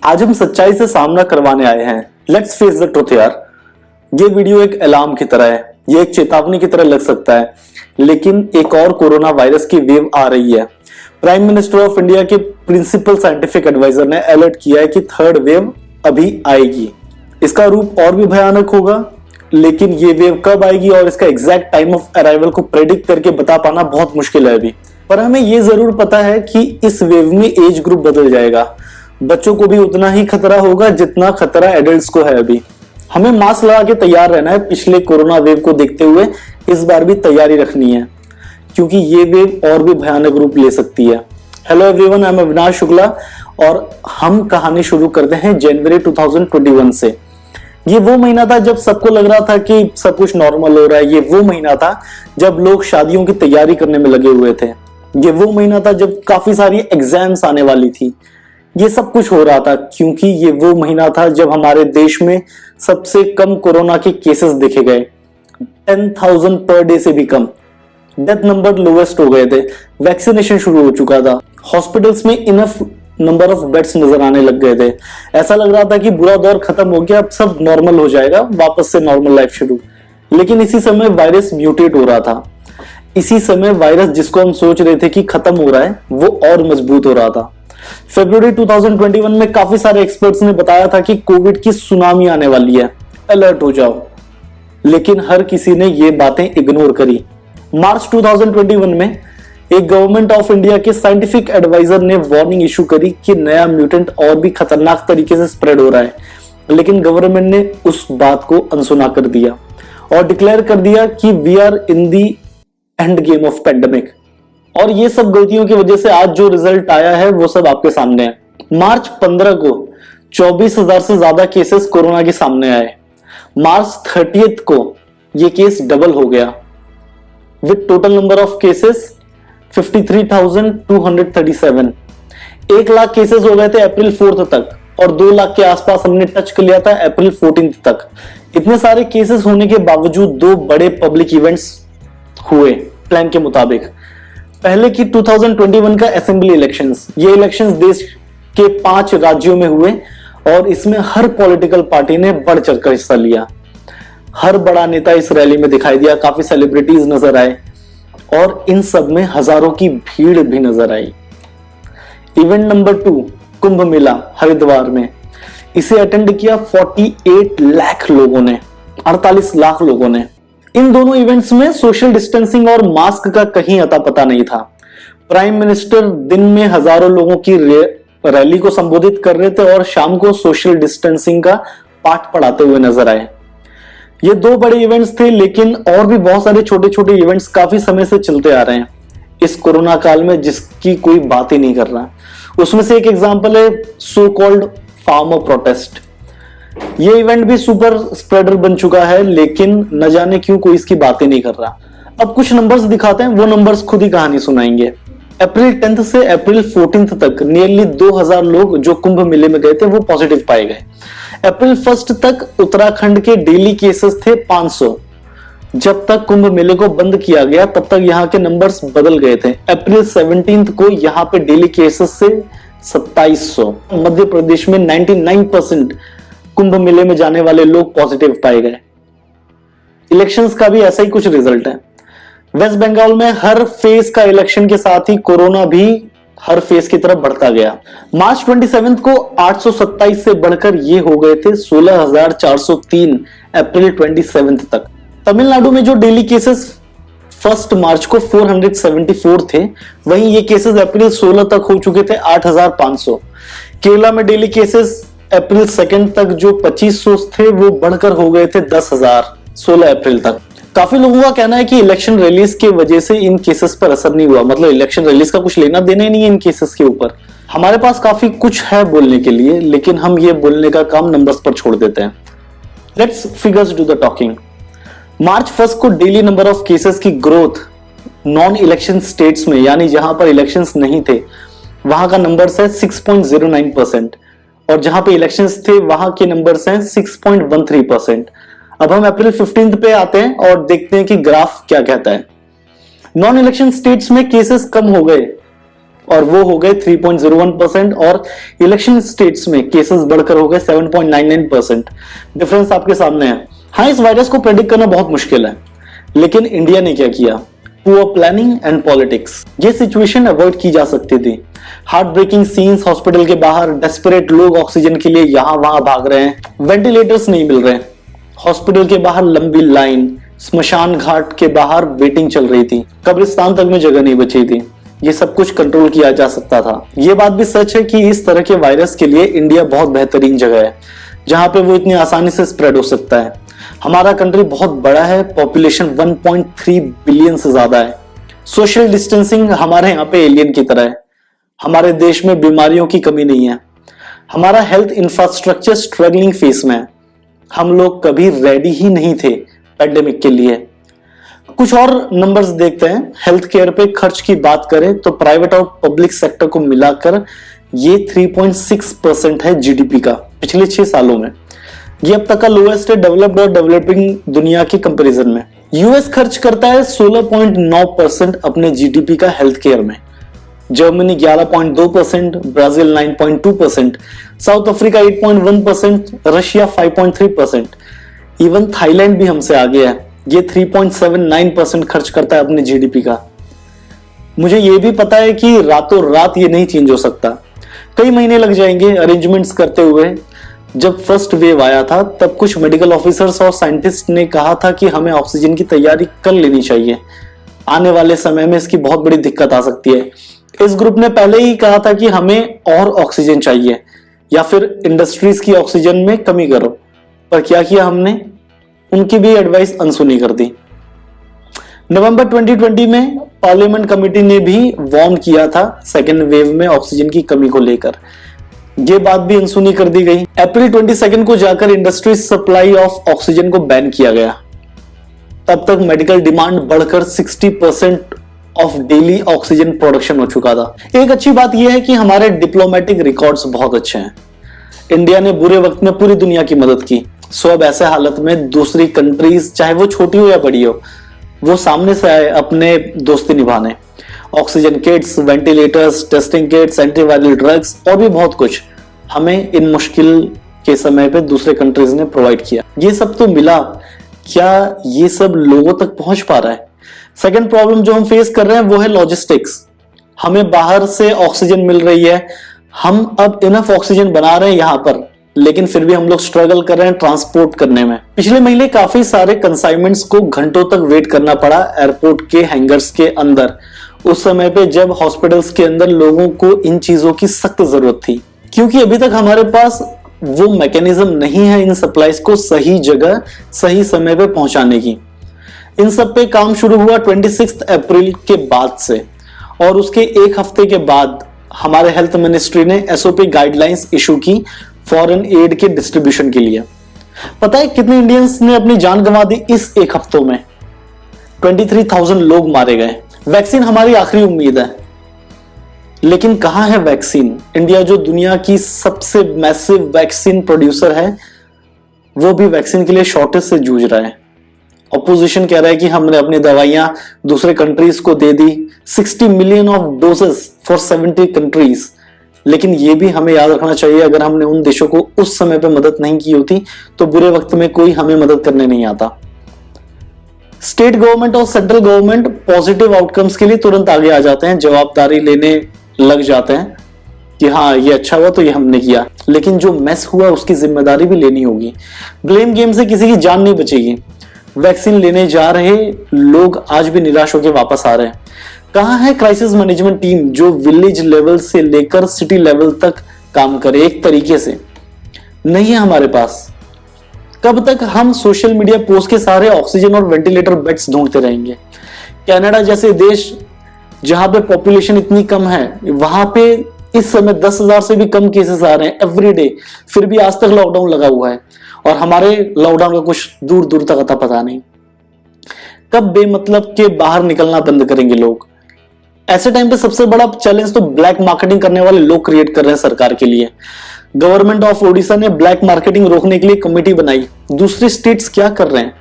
आज हम सच्चाई से सामना करवाने आए हैं। लेट्स फेस द ट्रुथ यार। ये वीडियो एक अलार्म की तरह है, ये एक चेतावनी की तरह लग सकता है, लेकिन एक और कोरोना वायरस की वेव आ रही है। प्राइम मिनिस्टर ऑफ इंडिया के प्रिंसिपल साइंटिफिक एडवाइजर ने अलर्ट किया है कि थर्ड वेव अभी आएगी। इसका रूप और भी भयानक होगा, लेकिन ये वेव कब आएगी और इसका एग्जैक्ट टाइम ऑफ अराइवल को प्रेडिक्ट करके बता पाना बहुत मुश्किल है अभी। पर हमें ये जरूर पता है कि इस वेव में एज ग्रुप बदल जाएगा। बच्चों को भी उतना ही खतरा होगा जितना खतरा एडल्ट्स को है अभी। हमें मास्क लगा के तैयार रहना है। पिछले कोरोना वेव को देखते हुए इस बार भी तैयारी रखनी है, क्योंकि ये वेव और भी भयानक रूप ले सकती है। Hello everyone, I am Avinash Shukla और हम कहानी शुरू करते हैं जनवरी 2021 से। ये वो महीना था जब सबको लग रहा था कि सब कुछ नॉर्मल हो रहा है। ये वो महीना था जब लोग शादियों की तैयारी करने में लगे हुए थे। ये वो महीना था जब काफी सारी एग्जाम्स आने वाली थी। ये सब कुछ हो रहा था क्योंकि ये वो महीना था जब हमारे देश में सबसे कम कोरोना के केसेस देखे गए, 10,000 पर डे से भी कम। डेथ नंबर लोवेस्ट हो गए थे। वैक्सीनेशन शुरू हो चुका था। हॉस्पिटल्स में इनफ नंबर ऑफ बेड्स नजर आने लग गए थे। ऐसा लग रहा था कि बुरा दौर खत्म हो गया, अब सब नॉर्मल हो जाएगा, वापस से नॉर्मल लाइफ शुरू। लेकिन इसी समय वायरस म्यूटेट हो रहा था। इसी समय वायरस जिसको हम सोच रहे थे कि खत्म हो रहा है, वो और मजबूत हो रहा था। फरवरी 2021 में काफी सारे एक्सपर्ट्स ने बताया था कि कोविड की सुनामी आने वाली है, अलर्ट हो जाओ। लेकिन हर किसी ने ये बातें इग्नोर करी। मार्च 2021 में एक गवर्नमेंट ऑफ इंडिया के साइंटिफिक एडवाइजर ने वार्निंग इशू करी कि नया म्यूटेंट और भी खतरनाक तरीके से स्प्रेड हो रहा है। लेकिन गवर्नमेंट ने उस बात को अनसुना कर दिया और डिक्लेयर कर दिया कि we are in the end game of pandemic. और ये सब गलतियों की वजह से आज जो रिजल्ट आया है वो सब आपके सामने है। मार्च 15 को 24,000 से ज्यादा केसेस कोरोना के सामने आए। मार्च 30 को ये केस डबल हो गया with total number of cases 53,237। 1 lakh cases हो गए थे अप्रैल 4 तक और 2 लाख के आसपास हमने टच कर लिया था अप्रैल 14 तक। इतने सारे केसेस होने के बावजूद 2 बड़े पब्लिक इवेंट्स हुए प्लान के मुताबिक। पहले की 2021 का असेंबली इलेक्शंस। ये इलेक्शंस देश के 5 राज्यों में हुए और इसमें हर पॉलिटिकल पार्टी ने बढ़ चढ़कर हिस्सा लिया। हर बड़ा नेता इस रैली में दिखाई दिया, काफी सेलिब्रिटीज नजर आए और इन सब में हजारों की भीड़ भी नजर आई। इवेंट नंबर 2 कुंभ मेला हरिद्वार में। इसे अटेंड किया 48 लाख लोगों ने, 48 लाख लोगों ने। इन दोनों इवेंट्स में सोशल डिस्टेंसिंग और मास्क का कहीं अता पता नहीं था। प्राइम मिनिस्टर दिन में हजारों लोगों की रैली को संबोधित कर रहे थे और शाम को सोशल डिस्टेंसिंग का पाठ पढ़ाते हुए नजर आए। ये 2 बड़े इवेंट्स थे, लेकिन और भी बहुत सारे छोटे छोटे इवेंट्स काफी समय से चलते आ रहे हैं इस कोरोना काल में, जिसकी कोई बात ही नहीं कर रहा। उसमें से एक एग्जांपल है सो कॉल्ड फार्मर प्रोटेस्ट। ये इवेंट भी सुपर स्प्रेडर बन चुका है, लेकिन न जाने क्यों कोई इसकी बात ही नहीं कर रहा। अब कुछ नंबर्स दिखाते हैं, वो नंबर्स खुद ही कहानी सुनाएंगे। अप्रैल 10 से अप्रैल 14 तक नियरली 2,000 लोग जो कुंभ मेले में गए थे वो पॉजिटिव पाए गए। अप्रैल 1 तक उत्तराखंड के डेली केसेस थे 500। जब तक कुंभ मेले को बंद किया गया तब तक यहाँ के नंबर्स बदल गए थे। अप्रैल 17 को यहाँ पे डेली केसेस से 2700। मध्य प्रदेश में 99% कुंभ मेले में जाने वाले लोग पॉजिटिव पाए गए। इलेक्शंस का भी ऐसा ही कुछ रिजल्ट है। वेस्ट बंगाल में हर फेज का इलेक्शन के साथ ही कोरोना भी हर फेज की तरफ बढ़ता गया। मार्च 27 को 827 से बढ़कर ये हो गए थे 16,403 अप्रैल 27 तक। तमिलनाडु में जो डेली केसेस 1 मार्च को 474 थे, वहीं ये केसेस अप्रैल 16 तक हो चुके थे 8,500। केरला में डेली केसेस अप्रैल 2 तक जो 2500 थे वो बढ़कर हो गए थे 10,000 16 अप्रैल तक। काफी लोगों का कहना है कि इलेक्शन रैलीज के वजह से इन केसेस पर असर नहीं हुआ, मतलब इलेक्शन रैलीज का कुछ लेना देना ही नहीं है इन केसेस के ऊपर। हमारे पास काफी कुछ है बोलने के लिए, लेकिन हम ये बोलने का काम नंबर्स पर छोड़ देते हैं। Let's figures do the talking. March 1 को डेली नंबर ऑफ केसेस की ग्रोथ नॉन इलेक्शन स्टेट्स में, यानी जहां पर इलेक्शंस नहीं थे, वहां का नंबर्स है 6.09% और जहां पे इलेक्शंस थे वहां के नंबर्स हैं 6.13%। अब हम अप्रैल 15 पे आते हैं और देखते हैं कि ग्राफ क्या कहता है। नॉन इलेक्शन स्टेट्स में केसेस कम हो गए और वो हो गए 3.01%, और इलेक्शन स्टेट्स में केसेस बढ़कर हो गए 7.99%। डिफरेंस आपके सामने है। हाँ, इस वायरस को प्रेडिक्ट करना बहुत मुश्किल है, लेकिन इंडिया ने क्या किया? Poor planning and politics. ये सिचुएशन अवॉइड की जा सकती थी। हार्ट ब्रेकिंग सीन्स हॉस्पिटल के बाहर, डेस्परेट लोग ऑक्सीजन के लिए यहां वहां भाग रहे हैं, वेंटिलेटर्स नहीं मिल रहे, हॉस्पिटल के बाहर लंबी लाइन, स्मशान घाट के बाहर वेटिंग चल रही थी, कब्रिस्तान तक में जगह नहीं बची थी। ये सब कुछ कंट्रोल किया जा सकता था। ये बात भी सच है कि इस तरह के वायरस के लिए इंडिया बहुत बेहतरीन जगह है, जहां पे वो इतनी आसानी से स्प्रेड हो सकता है। हमारा कंट्री बहुत बड़ा है, पॉपुलेशन 1.3 बिलियन से ज्यादा है। सोशल डिस्टेंसिंग हमारे यहाँ पे एलियन की तरह है। हमारे देश में बीमारियों की कमी नहीं है। हमारा हेल्थ इंफ्रास्ट्रक्चर स्ट्रगलिंग फेस में है। हम लोग कभी रेडी ही नहीं थे पेंडेमिक के लिए। कुछ और नंबर्स देखते हैं। हेल्थ केयर पे खर्च की बात करें तो प्राइवेट और पब्लिक सेक्टर को मिलाकर ये 3.6% है जीडीपी का पिछले 6 सालों में। ये अब तक का लोएस्ट है डेवलप्ड और डेवलपिंग दुनिया के कंपैरिजन में। यूएस खर्च करता है 16.9% अपने जीडीपी का हेल्थ केयर में, Germany 11.2%, Brazil 9.2%, south Africa 8.1%, Russia 5.3%, even Thailand भी हमसे आगे है। ये 3.79% खर्च करता है अपने जीडीपी का। मुझे ये भी पता है कि रातों रात ये नहीं चेंज हो सकता, कई महीने लग जाएंगे अरेंजमेंट्स करते हुए। जब फर्स्ट वेव आया था तब कुछ मेडिकल ऑफिसर्स और साइंटिस्ट ने कहा था कि हमें ऑक्सीजन की तैयारी कर लेनी चाहिए, आने वाले समय में इसकी बहुत बड़ी दिक्कत आ सकती है। इस ग्रुप ने पहले ही कहा था कि हमें और ऑक्सीजन चाहिए या फिर इंडस्ट्रीज की ऑक्सीजन में कमी करो, पर क्या किया हमने? उनकी भी एडवाइस अनसुनी कर दी। नवंबर 2020 में पार्लियामेंट कमेटी ने भी वार्न किया था सेकेंड वेव में ऑक्सीजन की कमी को लेकर, ये बात भी अनसुनी कर दी गई। अप्रैल 22 को जाकर इंडस्ट्री सप्लाई ऑफ ऑक्सीजन को बैन किया गया। तब तक मेडिकल डिमांड बढ़कर 60% ऑफ डेली ऑक्सीजन प्रोडक्शन हो चुका था। एक अच्छी बात यह है कि हमारे डिप्लोमेटिक रिकॉर्ड्स बहुत अच्छे हैं। इंडिया ने बुरे वक्त में पूरी दुनिया की मदद की। सो अब ऐसे हालत में दूसरी कंट्रीज, चाहे वो छोटी हो या बड़ी हो, वो सामने से आए अपने दोस्ती निभाने। Oxygen kits, ventilators, testing kits, antiviral drugs और भी बहुत कुछ हमें इन मुश्किल के समय पे दूसरे कंट्रीज ने प्रोवाइड किया। ये सब तो मिला, क्या ये सब लोगों तक पहुंच पा रहा है? सेकेंड प्रॉब्लम जो हम फेस कर रहे हैं वो है लॉजिस्टिक्स। हमें बाहर से ऑक्सीजन मिल रही है, हम अब इनफ ऑक्सीजन बना रहे हैं यहाँ पर, लेकिन फिर भी हम लोग स्ट्रगल कर रहे हैं ट्रांसपोर्ट करने में। पिछले महीने काफी सारे कंसाइनमेंट्स को घंटों तक वेट करना पड़ा एयरपोर्ट के हैंगर्स के अंदर, उस समय पे जब हॉस्पिटल्स के अंदर लोगों को इन चीजों की सख्त जरूरत थी, क्योंकि अभी तक हमारे पास वो मैकेनिज्म नहीं है इन सप्लाईज को सही जगह सही समय पे पहुंचाने की। इन सब पे काम शुरू हुआ 26 अप्रैल के बाद से, और उसके एक हफ्ते के बाद हमारे हेल्थ मिनिस्ट्री ने एसओपी गाइडलाइंस इशू की फॉरेन एड के डिस्ट्रीब्यूशन के लिए। पता है कितने इंडियंस ने अपनी जान गंवा दी इस एक हफ्तों में? 23,000 लोग मारे गए। वैक्सीन हमारी आखिरी उम्मीद है, लेकिन कहां है वैक्सीन? इंडिया जो दुनिया की सबसे मैसिव वैक्सीन प्रोड्यूसर है, वो भी वैक्सीन के लिए शॉर्टेज से जूझ रहा है। ऑपोजिशन कह रहा है कि हमने अपनी दवाइयां दूसरे कंट्रीज को दे दी, 60 million of doses for 70 countries. लेकिन ये भी हमें याद रखना चाहिए, अगर हमने उन देशों को उस समय पे मदद नहीं की होती तो बुरे वक्त में कोई हमें मदद करने नहीं आता। स्टेट गवर्नमेंट और सेंट्रल गवर्नमेंट पॉजिटिव आउटकम्स के लिए तुरंत आगे आ जाते हैं, जवाबदारी लेने लग जाते हैं कि हाँ ये अच्छा हुआ तो ये हमने किया, लेकिन जो मैस हुआ उसकी जिम्मेदारी भी लेनी होगी। ब्लेम गेम से किसी की जान नहीं बचेगी। वैक्सीन लेने जा रहे लोग आज भी निराश होकर वापस आ रहे हैं। कहां है क्राइसिस मैनेजमेंट टीम जो विलेज लेवल से लेकर सिटी लेवल तक काम करे एक तरीके से? नहीं है हमारे पास। कब तक हम सोशल मीडिया पोस्ट के सहारे ऑक्सीजन और वेंटिलेटर बेड्स ढूंढते रहेंगे? कनाडा जैसे देश जहां पे पॉपुलेशन इतनी कम है, वहां पे इस समय 10,000 से भी कम केसेस आ रहे हैं एवरी डे, फिर भी आज तक लॉकडाउन लगा हुआ है, और हमारे लॉकडाउन का कुछ दूर दूर तक आता पता नहीं। कब बेमतलब के बाहर निकलना बंद करेंगे लोग? ऐसे टाइम पे सबसे बड़ा चैलेंज तो ब्लैक मार्केटिंग करने वाले लोग क्रिएट कर रहे हैं सरकार के लिए। गवर्नमेंट ऑफ ओडिशा ने ब्लैक मार्केटिंग रोकने के लिए कमेटी बनाई। दूसरे स्टेट्स क्या कर रहे हैं?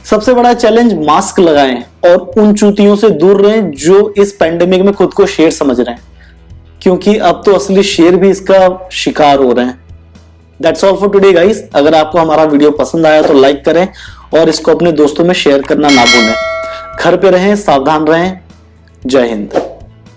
सबसे बड़ा चैलेंज मास्क लगाएं और उन चूतियों से दूर रहें जो इस पैंडेमिक में खुद को शेर समझ रहे हैं। क्योंकि अब तो असली शेर भी इसका शिकार हो रहे हैं। That's all for today guys. अगर आपको हमारा वीडियो पसंद आया तो लाइक करें और इसको अपने दोस्तों में शेयर करना ना भूलें। घर पे रहें, सावधान रहें। जय हिंद।